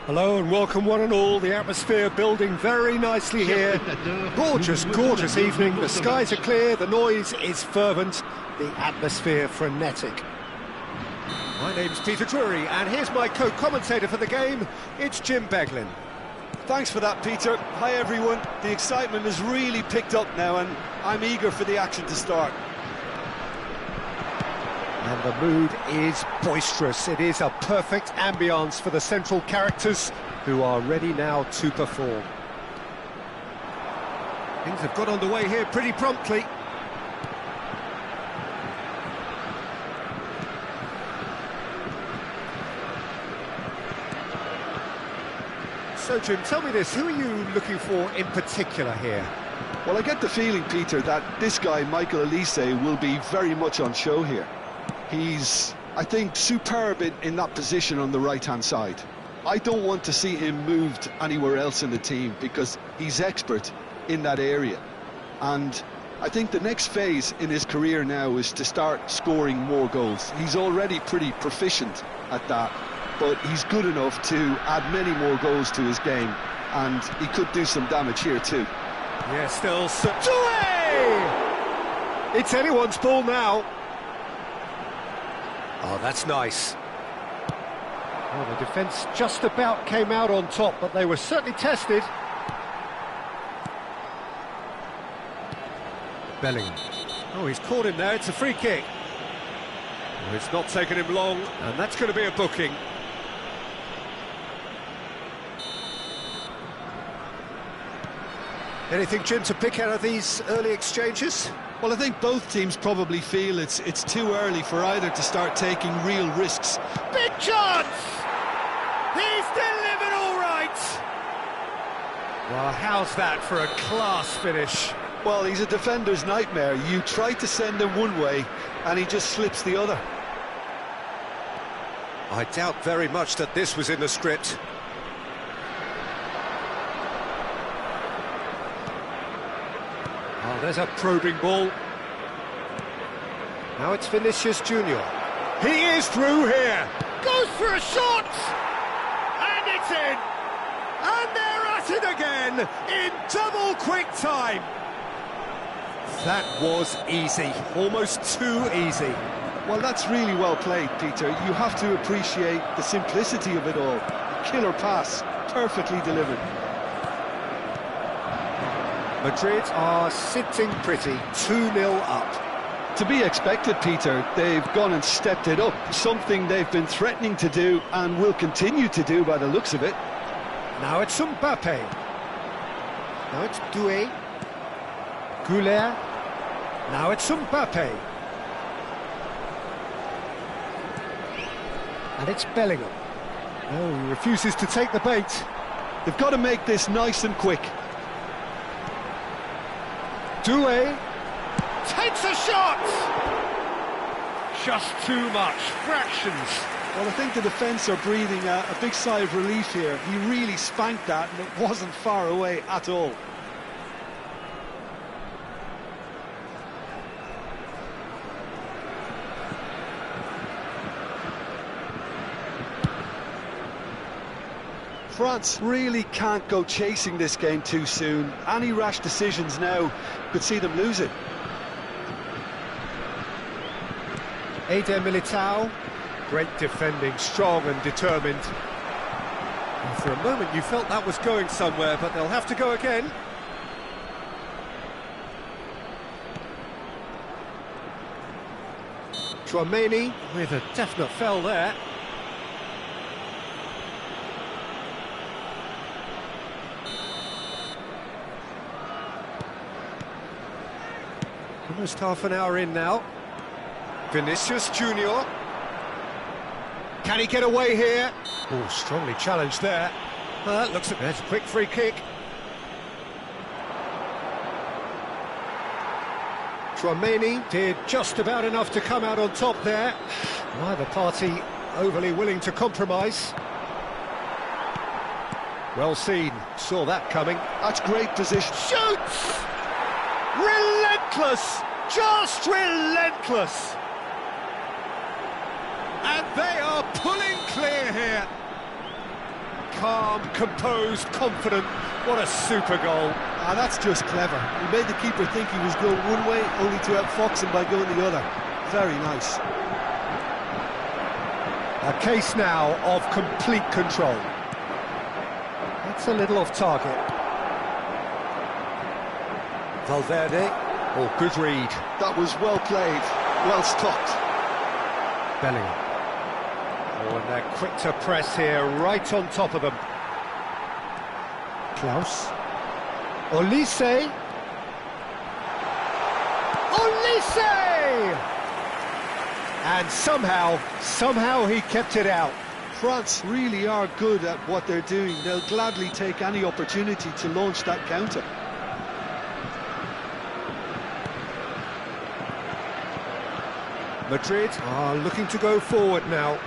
Hello and welcome one and all. The atmosphere building very nicely here. Gorgeous, gorgeous evening. The skies are clear, the noise is fervent, the atmosphere frenetic. My name's Peter Drury and here's my co-commentator for the game. It's Jim Beglin. Thanks for that, Peter. Hi everyone. The excitement has really picked up now and I'm eager for the action to start. And the mood is boisterous. It is a perfect ambience for the central characters who are ready now to perform. Things have got underway here pretty promptly. So Jim, tell me this, who are you looking for in particular here? Well, I get the feeling, Peter, that this guy, Michael Elise, will be very much on show here. He's, I think, superb in that position on the right-hand side. I don't want to see him moved anywhere else in the team because he's expert in that area. And I think the next phase in his career now is to start scoring more goals. He's already pretty proficient at that, but he's good enough to add many more goals to his game, and he could do some damage here too. Yeah, still It's anyone's ball now. Oh, that's nice. Well, the defence just about came out on top, but they were certainly tested. Bellingham. Oh, he's caught him there, it's a free kick. Well, it's not taken him long, and that's going to be a booking. Anything, Jim, to pick out of these early exchanges? Well, I think both teams probably feel it's too early for either to start taking real risks. Big chance! He's delivered all right! Well, how's that for a class finish? Well, he's a defender's nightmare. You try to send him one way, and he just slips the other. I doubt very much that this was in the script. Oh, there's a probing ball. Now it's Vinicius Junior. He is through here. Goes for a shot! And it's in! And they're at it again in double quick time. That was easy, almost too easy. Well, that's really well played, Peter. You have to appreciate the simplicity of it all. Killer pass, perfectly delivered. Madrid are sitting pretty, 2-0 up. To be expected, Peter. They've gone and stepped it up, something they've been threatening to do and will continue to do by the looks of it. Now it's Mbappe. Now it's Doué. Goulet. Now it's Mbappe. And it's Bellingham. No, he refuses to take the bait. They've got to make this nice and quick. Doué takes a shot! Just too much, fractions. Well, I think the defence are breathing a big sigh of relief here. He really spanked that and it wasn't far away at all. France really can't go chasing this game too soon. Any rash decisions now could see them lose it. Eder Militao, great defending, strong and determined. And for a moment you felt that was going somewhere, but they'll have to go again. Tchouaméni with a definite foul there. Almost half an hour in now. Vinicius Junior. Can he get away here? Oh, strongly challenged there. Well, that looks like that's a quick free kick. Tchouaméni did just about enough to come out on top there. Neither party overly willing to compromise. Well seen, saw that coming. That's great position. Shoots! Relentless! Just relentless! And they are pulling clear here. calm, composed, confident. What a super goal. Ah, that's just clever. He made the keeper think he was going one way, only to outfox him by going the other. Very nice. A case now of complete control. That's a little off target. Valverde. Oh, good read. That was well played, well stopped. Bellingham. Oh, and they're quick to press here, right on top of them. Klaus. Olise. Olise! And somehow he kept it out. France really are good at what they're doing. They'll gladly take any opportunity to launch that counter. Madrid are looking to go forward now.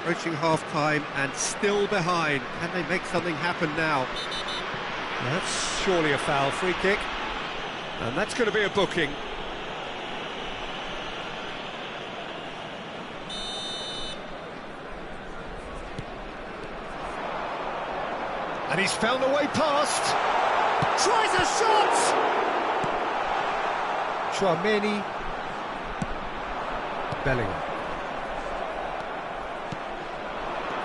Approaching half-time and still behind. Can they make something happen now? That's surely a foul. Free kick. And that's going to be a booking. And he's found a way past. Tries a shot! Chouameni. Bellingham.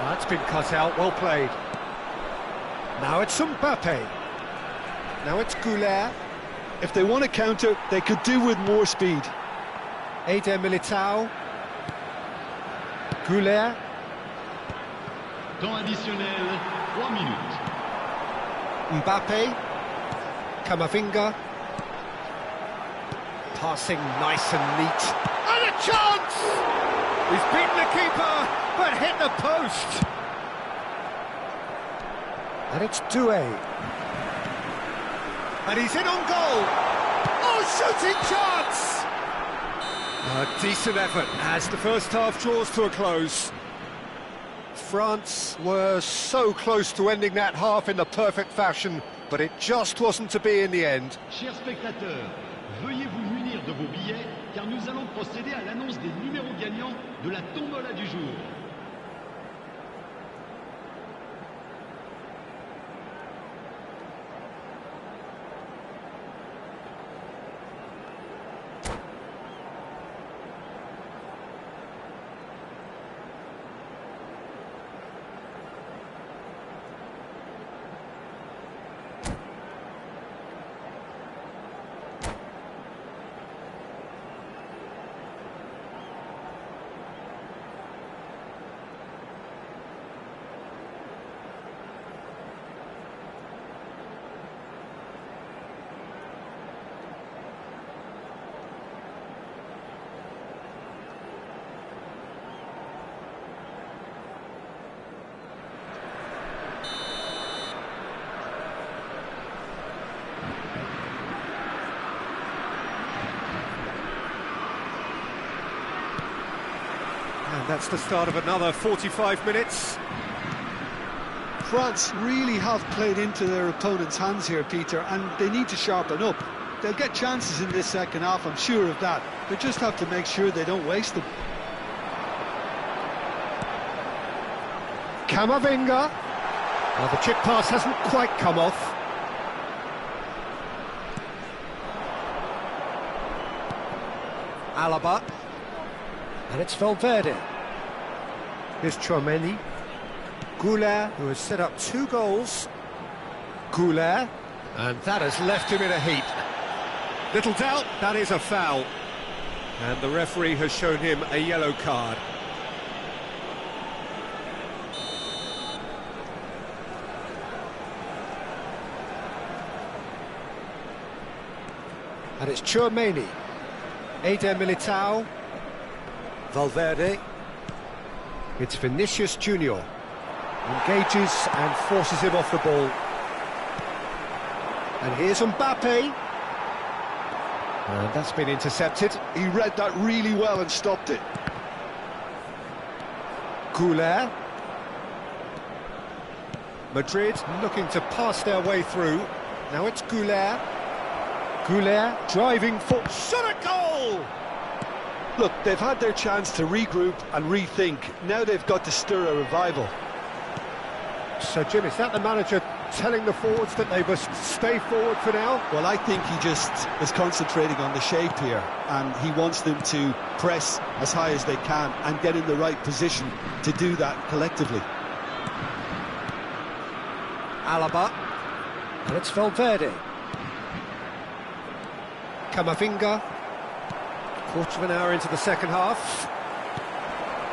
That's been cut out, well played. Now it's Mbappe. Now it's Goulet. If they want to counter, they could do with more speed. Eder Militao. Goulet. Temps additionnel, 3 minutes. Mbappe. Camavinga. Passing nice and neat. And a chance! He's beaten the keeper, but hit the post. And it's Doué. And he's in on goal. Oh, shooting chance! A decent effort as the first half draws to a close. France were so close to ending that half in the perfect fashion, but it just wasn't to be in the end. Chers spectateurs, veuillez vous munir de vos billets, car nous allons procéder à l'annonce des numéros gagnants de la tombola du jour. And that's the start of another 45 minutes. France really have played into their opponent's hands here, Peter, and they need to sharpen up. They'll get chances in this second half, I'm sure of that. They just have to make sure they don't waste them. Camavinga. Well, the chip pass hasn't quite come off. Alaba. And it's Valverde. Here's Chouameni. Goulet, who has set up 2 goals. Goulet. And that has left him in a heap. Little doubt, that is a foul. And the referee has shown him a yellow card. And it's Chouameni. Eder Militao. Valverde. It's Vinicius Junior. Engages and forces him off the ball. And here's Mbappe. And that's been intercepted. He read that really well and stopped it. Goulet. Madrid looking to pass their way through. Now it's Goulet. Goulet driving for... shot at goal! Look, they've had their chance to regroup and rethink. Now they've got to stir a revival. So, Jim, is that the manager telling the forwards that they must stay forward for now? Well, I think he just is concentrating on the shape here, and he wants them to press as high as they can and get in the right position to do that collectively. Alaba, and it's Valverde. Camavinga, quarter of an hour into the second half.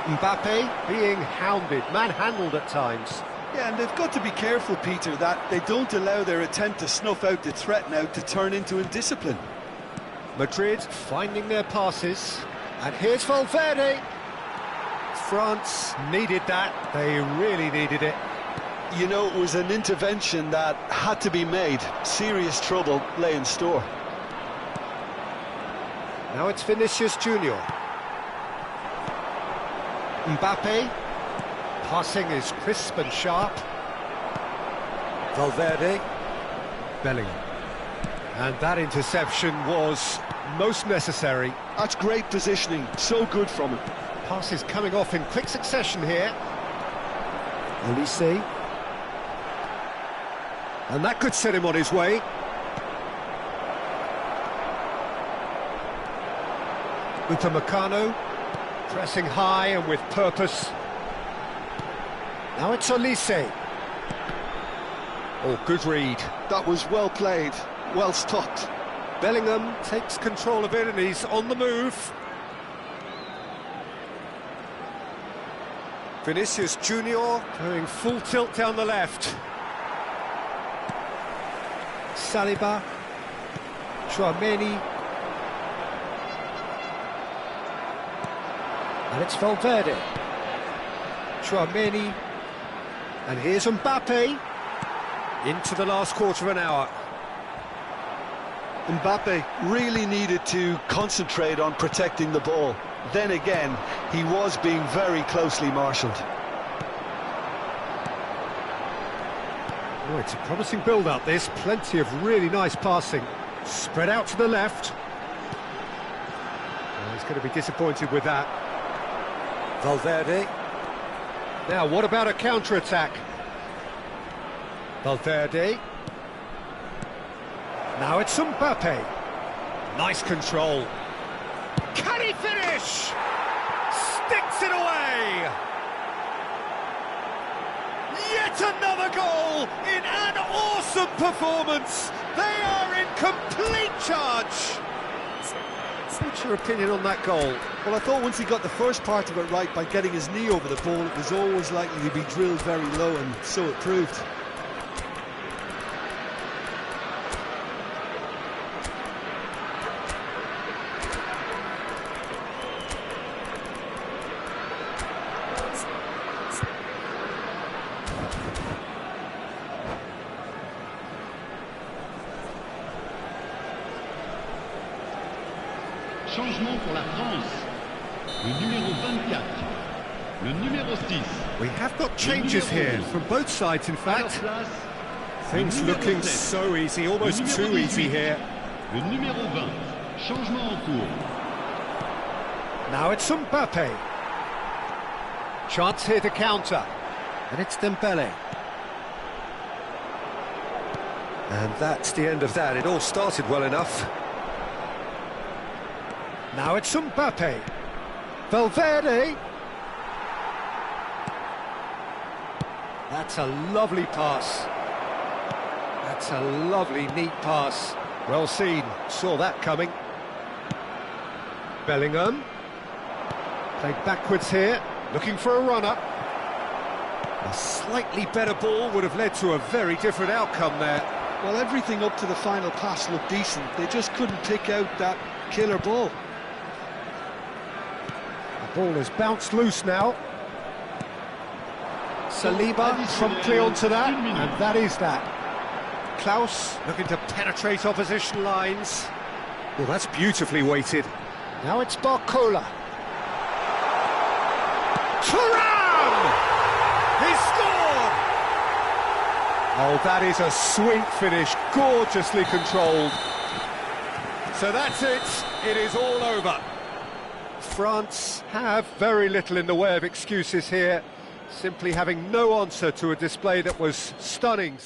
Mbappe being hounded, manhandled at times. Yeah, and they've got to be careful, Peter, that they don't allow their attempt to snuff out the threat now to turn into indiscipline. Madrid finding their passes, and here's Valverde. France needed that, they really needed it. You know, it was an intervention that had to be made. Serious trouble lay in store. Now it's Vinicius Junior. Mbappe. Passing is crisp and sharp. Valverde. Bellingham. And that interception was most necessary. That's great positioning, so good from him. Passes coming off in quick succession here. Olise. And that could set him on his way. Upamecano, pressing high and with purpose. Now it's Olise. Oh, good read. That was well played, well stopped. Bellingham takes control of it and he's on the move. Vinicius Junior going full tilt down the left. Saliba, Tchouaméni, and it's Valverde. Tchouaméni, and here's Mbappe into the last quarter of an hour. Mbappe really needed to concentrate on protecting the ball. Then again, he was being very closely marshalled. Oh, it's a promising build-up, this. Plenty of really nice passing. Spread out to the left. Oh, he's going to be disappointed with that. Valverde. Now, what about a counter-attack? Valverde. Now it's Mbappe. Nice control. Can he finish? Sticks it away! Yet another goal in an awesome performance. They are in complete charge. What's your opinion on that goal? Well, I thought once he got the first part of it right by getting his knee over the ball, it was always likely to be drilled very low, and so it proved. Changement pour la France. Le numéro 24. Le numéro 6. We have got changes here from both sides, in fact. Things looking so easy, almost too easy here. Le numéro 20. Changement en cours. Now it's Mbappe. Chance here to counter. And it's Dembele. And that's the end of that. It all started well enough. Now it's Mbappe. Valverde. That's a lovely pass. That's a lovely, neat pass. Well seen. Saw that coming. Bellingham. Played backwards here. Looking for a run-up. A slightly better ball would have led to a very different outcome there. Well, everything up to the final pass looked decent. They just couldn't pick out that killer ball. Ball has bounced loose now. Saliba promptly onto that, and that is that. Klaus looking to penetrate opposition lines. Well, that's beautifully weighted. Now it's Barcola. Thuram! He scored! Oh, that is a sweet finish, gorgeously controlled. So that's it. It is all over. France have very little in the way of excuses here, simply having no answer to a display that was stunning.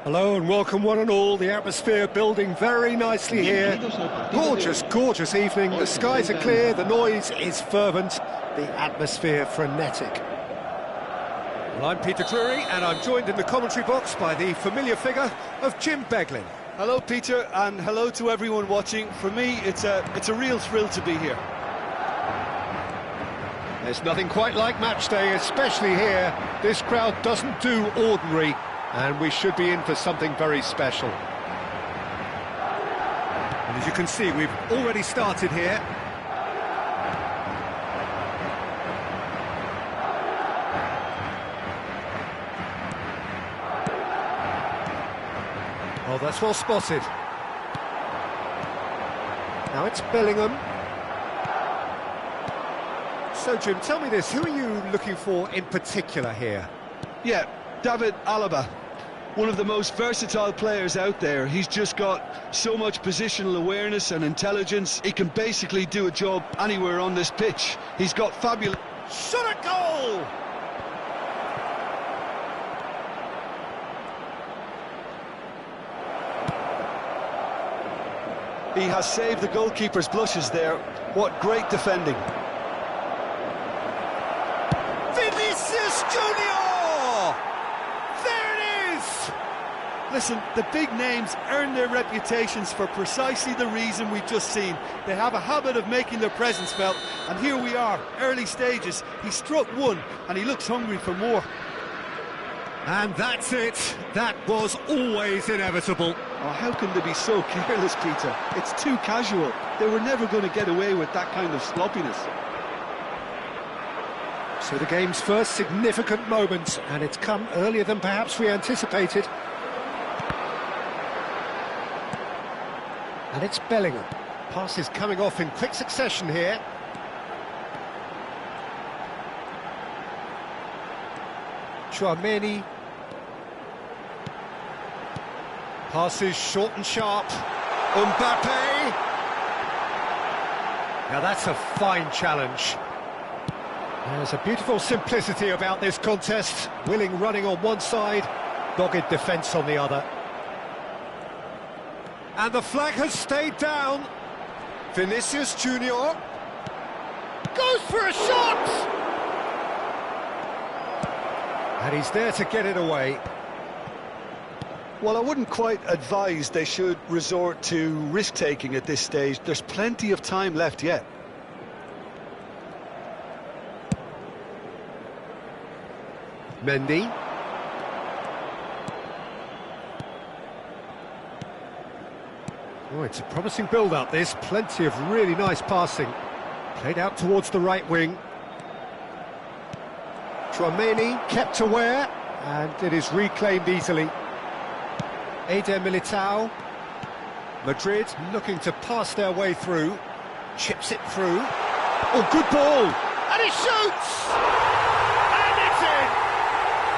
Hello and welcome one and all. The atmosphere building very nicely here. Gorgeous, gorgeous evening. The skies are clear, the noise is fervent, the atmosphere frenetic. Well, I'm Peter Drury and I'm joined in the commentary box by the familiar figure of Jim Beglin. Hello, Peter, and hello to everyone watching. For me, it's a real thrill to be here. There's nothing quite like match day, especially here. This crowd doesn't do ordinary, and we should be in for something very special. And as you can see, we've already started here. Oh, that's well spotted. Now it's Bellingham. So, Jim, tell me this, who are you looking for in particular here? Yeah, David Alaba, one of the most versatile players out there. He's just got so much positional awareness and intelligence. He can basically do a job anywhere on this pitch. He's got fabulous... Shot a goal! He has saved the goalkeeper's blushes there. What great defending. Listen, the big names earn their reputations for precisely the reason we've just seen. They have a habit of making their presence felt, and here we are, early stages. He struck one, and he looks hungry for more. And that's it. That was always inevitable. Oh, how can they be so careless, Peter? It's too casual. They were never going to get away with that kind of sloppiness. So the game's first significant moment, and it's come earlier than perhaps we anticipated. And it's Bellingham. Passes coming off in quick succession here. Chouameni. Passes short and sharp. Mbappe. Now that's a fine challenge. There's a beautiful simplicity about this contest. Willing running on one side, dogged defence on the other. And the flag has stayed down. Vinicius Junior goes for a shot! And he's there to get it away. Well, I wouldn't quite advise they should resort to risk-taking at this stage. There's plenty of time left yet. Mendy. Oh, it's a promising build-up, this. Plenty of really nice passing. Played out towards the right wing. Chouameni kept aware, and it is reclaimed easily. Eder Militao. Madrid looking to pass their way through. Chips it through. Oh, good ball! And he shoots! And it's in!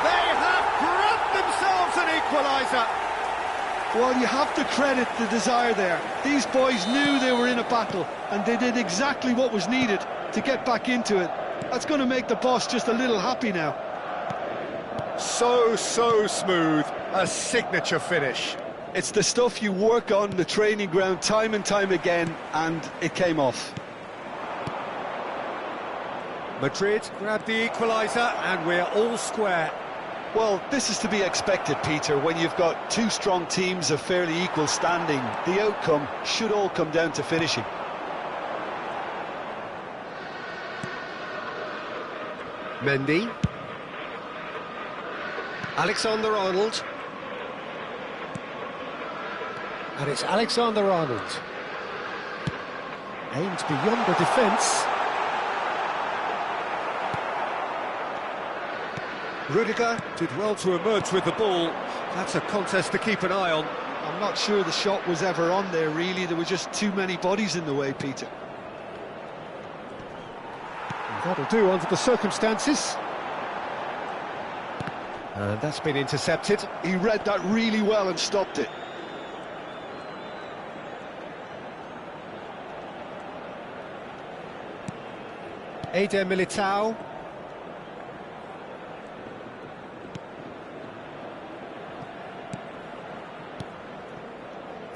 They have grabbed themselves an equaliser! Well, you have to credit the desire there. These boys knew they were in a battle, and they did exactly what was needed to get back into it. That's going to make the boss just a little happy now. So smooth. A signature finish. It's the stuff you work on the training ground time and time again, and it came off. Madrid grabbed the equaliser, and we're all square. Well, this is to be expected, Peter. When you've got two strong teams of fairly equal standing, the outcome should all come down to finishing. Mendy. Alexander-Arnold. And it's Alexander-Arnold. Aimed beyond the defence. Rudiger did well to emerge with the ball. That's a contest to keep an eye on. I'm not sure the shot was ever on there, really. There were just too many bodies in the way, Peter. That'll do under the circumstances. And that's been intercepted. He read that really well and stopped it. Eder Militao.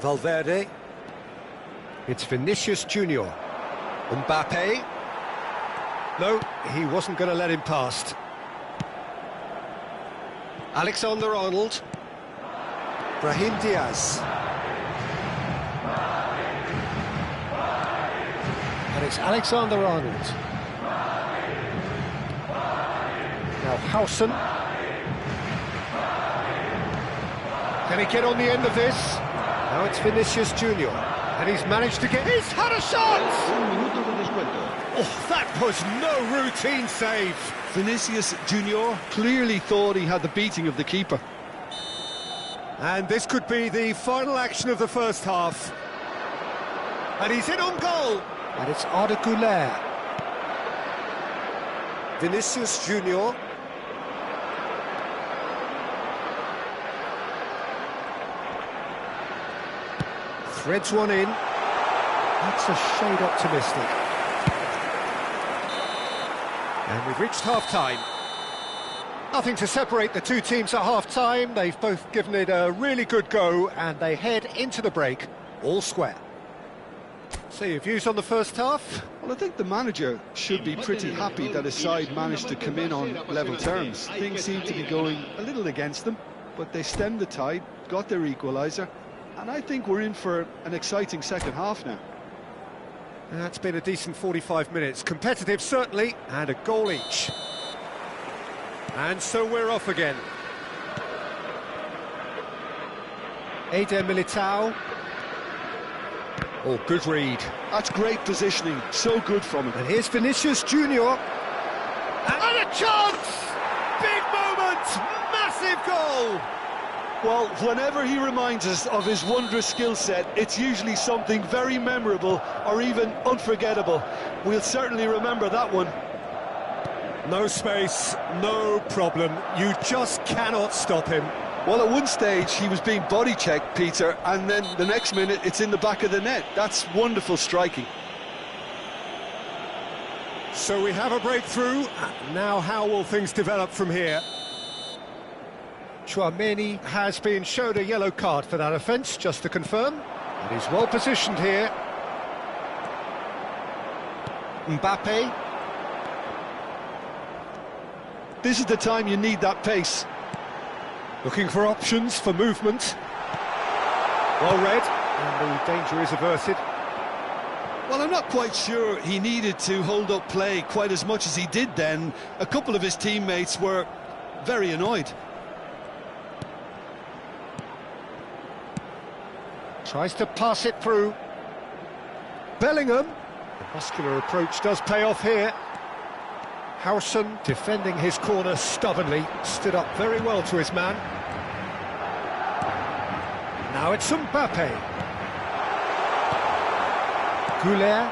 Valverde. It's Vinicius Junior. Mbappe. No, he wasn't going to let him past. Alexander-Arnold. Brahim Diaz. And it's Alexander-Arnold. Now Howson. Can he get on the end of this? Now it's Vinicius Junior. And he's managed to get... He's had a shot! Oh, that was no routine save. Vinicius Junior clearly thought he had the beating of the keeper. And this could be the final action of the first half. And he's in on goal. And it's Arda Güler. Vinicius Junior. Threads one in. That's a shade optimistic. And we've reached half-time. Nothing to separate the two teams at half-time. They've both given it a really good go, and they head into the break all square. So your views on the first half? Well, I think the manager should be pretty happy that his side managed to come in on level terms. Things seem to be going a little against them, but they stemmed the tide, got their equaliser, and I think we're in for an exciting second half now. That's been a decent 45 minutes. Competitive, certainly, and a goal each. And so we're off again. Eder Militao. Oh, good read. That's great positioning, so good from him. And here's Vinicius Junior. And a chance! Big moment! Massive goal! Well, whenever he reminds us of his wondrous skill set, it's usually something very memorable or even unforgettable. We'll certainly remember that one. No space, no problem. You just cannot stop him. Well, at one stage he was being body checked, Peter, and then the next minute it's in the back of the net. That's wonderful striking. So we have a breakthrough. Now how will things develop from here? Tchouaméni has been showed a yellow card for that offence, just to confirm. And he's well positioned here. Mbappe. This is the time you need that pace. Looking for options for movement. Well read, and the danger is averted. Well, I'm not quite sure he needed to hold up play quite as much as he did then. A couple of his teammates were very annoyed. Tries to pass it through. Bellingham. The muscular approach does pay off here. Howson defending his corner stubbornly, stood up very well to his man. Now it's Mbappe. Güler.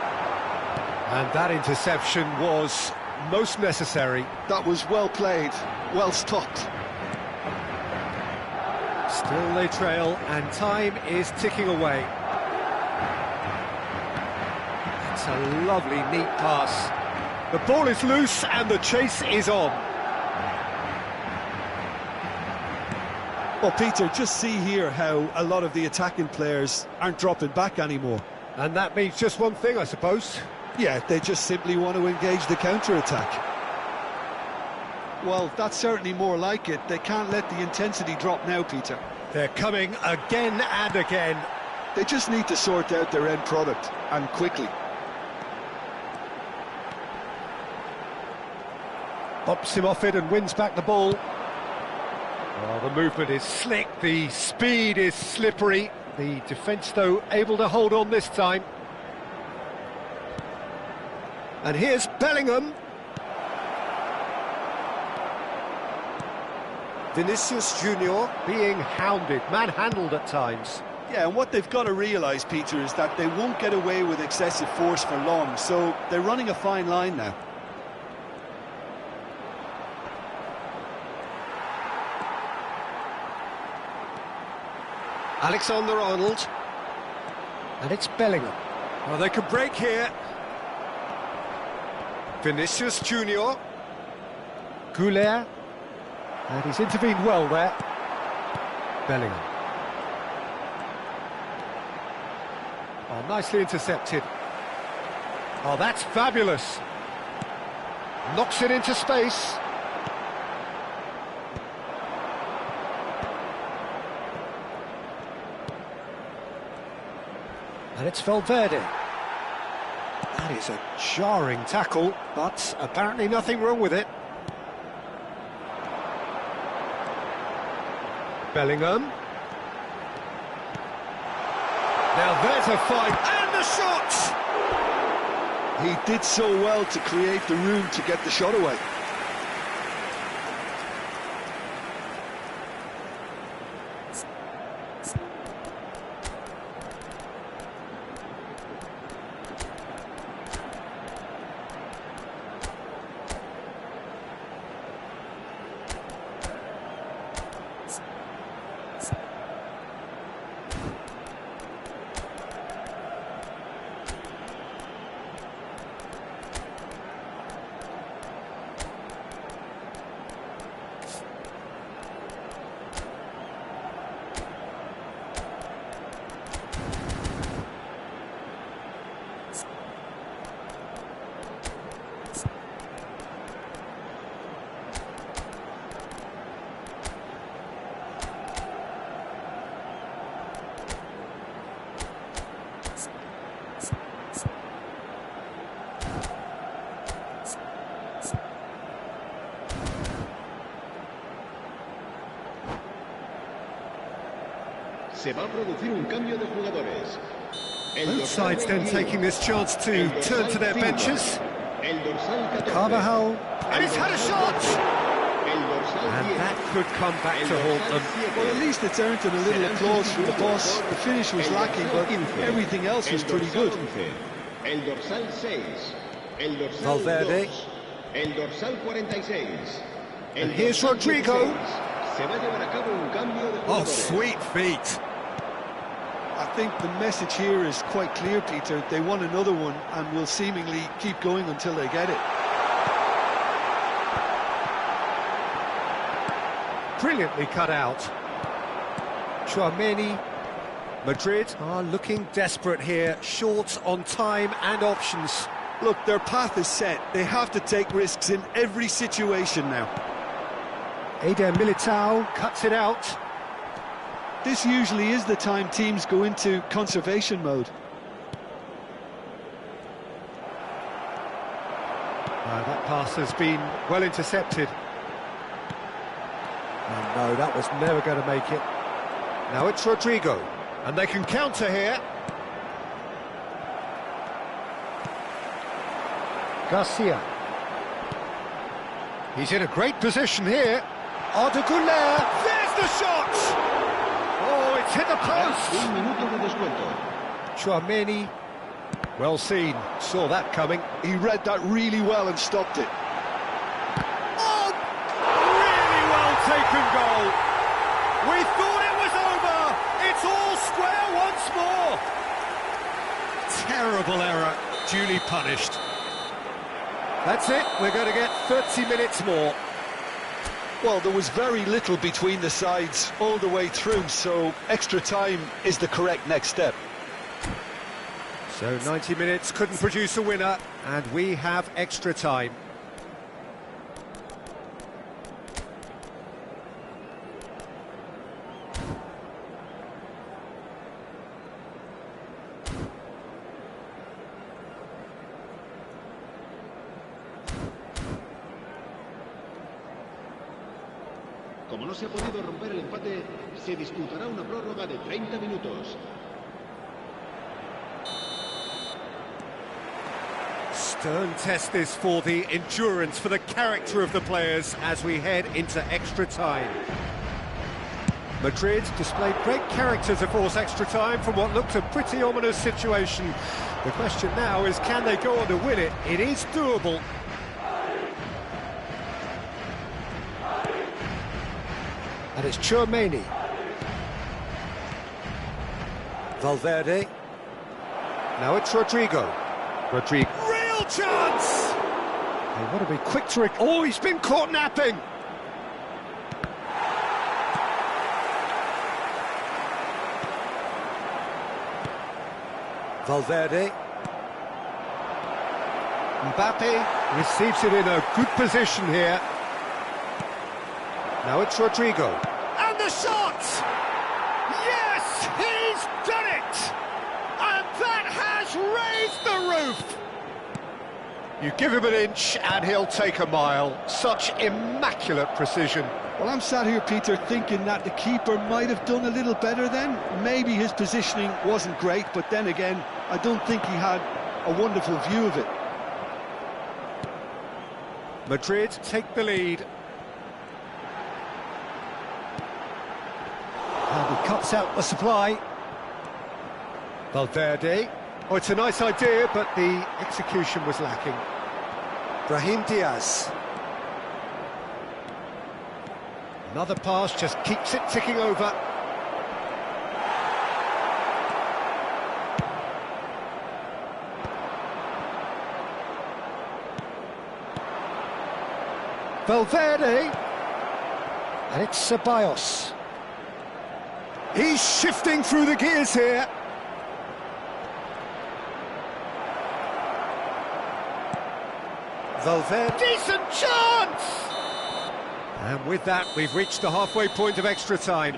And that interception was most necessary. That was well played, well stopped. Still they trail, and time is ticking away. It's a lovely, neat pass. The ball is loose and the chase is on. Well, Peter, just see here how a lot of the attacking players aren't dropping back anymore. And that means just one thing, I suppose. Yeah, they just simply want to engage the counter-attack. Well, that's certainly more like it. They can't let the intensity drop now, Peter. They're coming again and again. They just need to sort out their end product, and quickly. Bops him off it and wins back the ball. Oh, the movement is slick, the speed is slippery. The defence, though, able to hold on this time. And here's Bellingham. Vinicius Junior being hounded, manhandled at times. Yeah, and what they've got to realise, Peter, is that they won't get away with excessive force for long, so they're running a fine line now. Alexander-Arnold. And it's Bellingham. Well, they could break here. Vinicius Junior. Güler. And he's intervened well there. Bellingham. Oh, nicely intercepted. Oh, that's fabulous. Knocks it into space. And it's Valverde. That is a jarring tackle, but apparently nothing wrong with it. Bellingham. Now there's a fight, and the shot! He did so well to create the room to get the shot away. Se va a producir un cambio de jugadores. Both sides then taking this chance to turn to their benches. Carvajal, and he's had a shot! And that could come back to haunt them. Well, at least it's earned a little applause from the boss. The finish was lacking, but everything else was pretty good. El dorsal 6, el dorsal Valverde. 2, el dorsal 46. And here's Rodrigo. Se va a llevar a cabo un cambio de Oh, jugadores. sweet feet. I think the message here is quite clear, Peter. They want another one and will seemingly keep going until they get it. Brilliantly cut out. Tchouaméni. Madrid are looking desperate here, short on time and options. Look, their path is set. They have to take risks in every situation now. Eder Militao cuts it out. This usually is the time teams go into conservation mode. That pass has been well intercepted. And no, that was never going to make it. Now it's Rodrigo, and they can counter here. Garcia. He's in a great position here. Arda Güler, there's the shot! Oh, it's hit the post! Un minuto de descuento. Tchouaméni, well seen, saw that coming. He read that really well and stopped it. Oh, really well taken goal. We thought it was over. It's all square once more. Terrible error, duly punished. That's it, we're going to get 30 minutes more. Well, there was very little between the sides all the way through, so extra time is the correct next step. So 90 minutes couldn't produce a winner, and we have extra time. Como no se ha podido romper el empate, se disputará una prórroga de 30 minutos. Stern test this for the endurance, for the character of the players as we head into extra time. Madrid displayed great character to force extra time from what looked a pretty ominous situation. The question now is, can they go on to win it? It is doable. And it's Tchouaméni. Valverde. Now it's Rodrigo. Rodrigo. Real chance! They want to be quick to... Oh, he's been caught napping! Valverde. Mbappe receives it in a good position here. Now it's Rodrigo. And the shot! Yes, he's done it! And that has raised the roof! You give him an inch and he'll take a mile. Such immaculate precision. Well, I'm sat here, Peter, thinking that the keeper might have done a little better then. Maybe his positioning wasn't great, but then again, I don't think he had a wonderful view of it. Madrid take the lead. And he cuts out the supply. Valverde. Oh, it's a nice idea, but the execution was lacking. Brahim Diaz. Another pass just keeps it ticking over. Valverde. And it's Ceballos. He's shifting through the gears here. Valverde. Decent chance! And with that, we've reached the halfway point of extra time.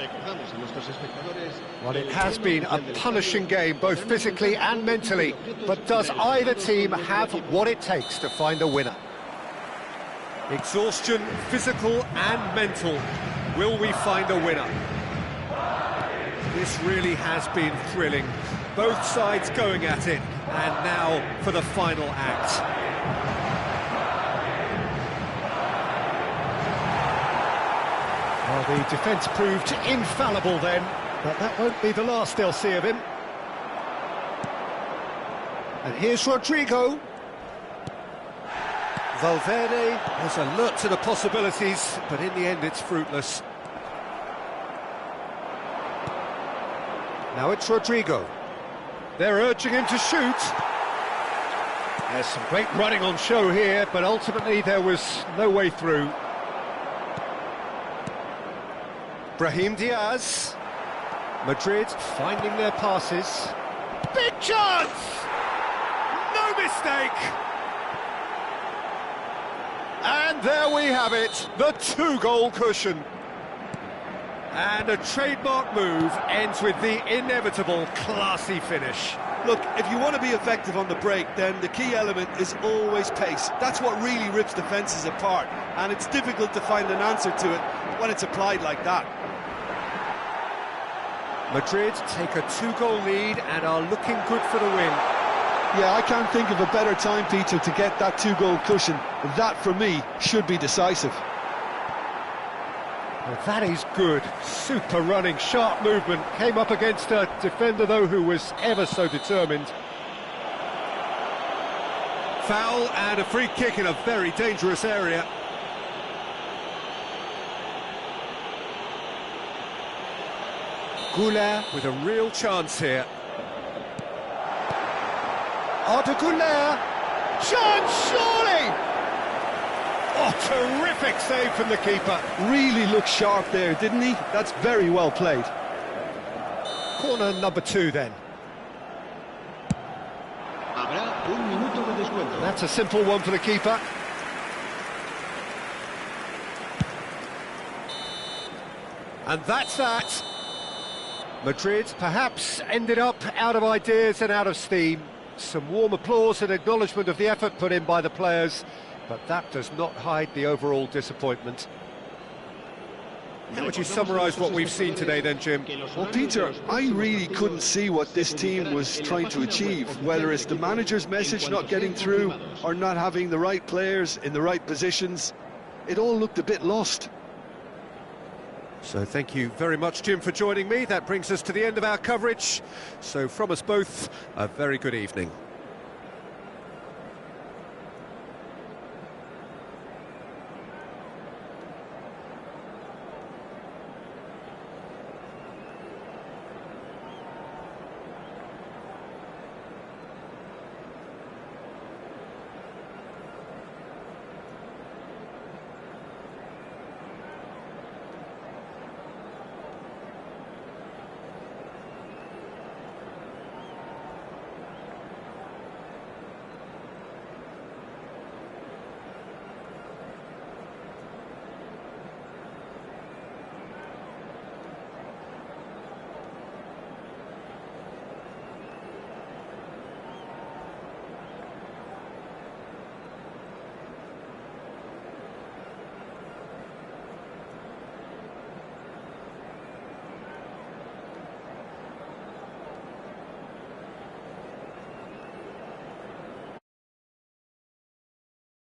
Well, it has been a punishing game, both physically and mentally. But does either team have what it takes to find a winner? Exhaustion, physical and mental. Will we find a winner? This really has been thrilling. Both sides going at it. And now for the final act. Well, the defence proved infallible then, but that won't be the last they'll see of him. And here's Rodrigo. Valverde was alert to the possibilities, but in the end it's fruitless. Now it's Rodrigo. They're urging him to shoot. There's some great running on show here, but ultimately there was no way through. Brahim Diaz. Madrid finding their passes. Big chance! No mistake! And there we have it, the two-goal cushion. And a trademark move ends with the inevitable classy finish. Look, if you want to be effective on the break, then the key element is always pace. That's what really rips defences apart, and it's difficult to find an answer to it when it's applied like that. Madrid take a two-goal lead and are looking good for the win. Yeah, I can't think of a better time, Peter, to get that two-goal cushion. That, for me, should be decisive. Well, that is good. Super running, sharp movement. Came up against a defender, though, who was ever so determined. Foul and a free kick in a very dangerous area. Goulart with a real chance here. Arda Goulart. Chance, surely! Oh, terrific save from the keeper. Really looked sharp there, didn't he? That's very well played. Corner number 2 then. That's a simple one for the keeper. And that's that. Madrid perhaps ended up out of ideas and out of steam. Some warm applause and acknowledgement of the effort put in by the players, but that does not hide the overall disappointment. How would you summarise what we've seen today then, Jim? Well, Peter, I really couldn't see what this team was trying to achieve, whether it's the manager's message not getting through or not having the right players in the right positions. It all looked a bit lost. So thank you very much, Jim, for joining me. That brings us to the end of our coverage. So from us both, a very good evening.